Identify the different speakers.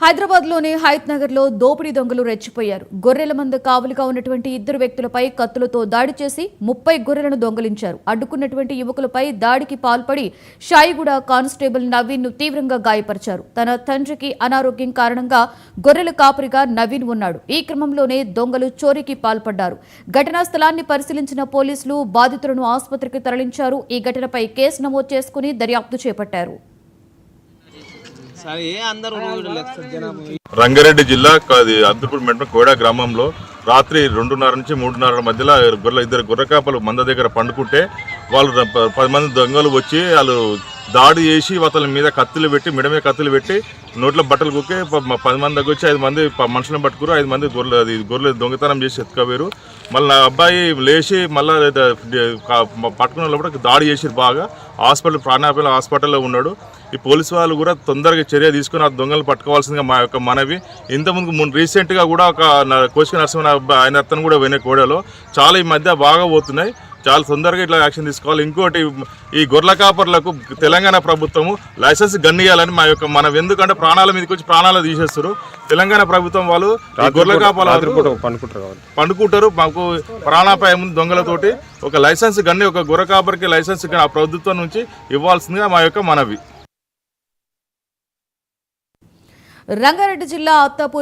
Speaker 1: హైదరాబాద్లోని హయత్ నగర్లో దోపిడీ దొంగలు రెచ్చిపోయారు. గొర్రెల మంద కావలిగా ఉన్నటువంటి ఇద్దరు వ్యక్తులపై కత్తులతో దాడి చేసి 30 గొర్రెలను దొంగలించారు. అడ్డుకున్నటువంటి యువకులపై దాడికి పాల్పడి షాయిగూడ కానిస్టేబుల్ నవీన్ ను తీవ్రంగా గాయపరిచారు. తన తండ్రికి అనారోగ్యం కారణంగా గొర్రెల కాపరిగా నవీన్ ఉన్నాడు. ఈ క్రమంలోనే దొంగలు చోరీకి పాల్పడ్డారు. ఘటనా స్థలాన్ని పరిశీలించిన పోలీసులు బాధితులను ఆసుపత్రికి తరలించారు. ఈ ఘటనపై కేసు నమోదు చేసుకుని దర్యాప్తు చేపట్టారు.
Speaker 2: రంగారెడ్డి జిల్లా అద్దుపూర్ మండలం కోడా గ్రామంలో రాత్రి 2:30 నుంచి 3:30 మధ్యలో ఇద్దరు గొర్రె కాపలు మంద దగ్గర పండుకుంటే వాళ్ళు 10 మంది దొంగలు వచ్చి వాళ్ళు దాడి చేసి అతని మీద కత్తులు పెట్టి మిడమే కత్తులు పెట్టి నోట్లో బట్టలు కుక్కి 10 మంది దగ్గర వచ్చి 5 మంది మనుషులను పట్టుకురు. 5 మంది గొర్రెలు దొంగతనం చేసి ఎత్తుకోవేరు. మళ్ళీ నా అబ్బాయి లేచి మళ్ళీ పట్టుకున్న లోపల దాడి చేసి బాగా ప్రాణాపాయ హాస్పిటల్లో ఉన్నాడు. ఈ పోలీసు వాళ్ళు కూడా తొందరగా చర్య తీసుకుని ఆ దొంగలు పట్టుకోవాల్సిందిగా మా యొక్క మనవి. ఇంతకుముందు రీసెంట్గా కూడా ఒక కోసిక నరసింహ ఆయన అతను కూడా పోయిన కోడలో చాలా ఈ మధ్య బాగా పోతున్నాయి. చాలా తొందరగా ఇట్లా యాక్షన్ తీసుకోవాలి. ఇంకోటి ఈ గొర్రెల కాపర్లకు తెలంగాణ ప్రభుత్వము లైసెన్స్ గన్నియాలని మా యొక్క మనం, ఎందుకంటే ప్రాణాల మీదకి వచ్చి ప్రాణాలు తీసేస్తారు. తెలంగాణ ప్రభుత్వం వాళ్ళు గొర్రెల కాపర్లు పండుకుంటారు. మాకు ప్రాణాపాయం ఉంది దొంగలతోటి. ఒక లైసెన్స్ గన్ని ఒక గొర్రె కాపర్కి లైసెన్స్ ఆ ప్రభుత్వం నుంచి ఇవ్వాల్సిందిగా మా యొక్క మనవి.
Speaker 1: రంగారెడ్డి జిల్లా అత్తాపూర్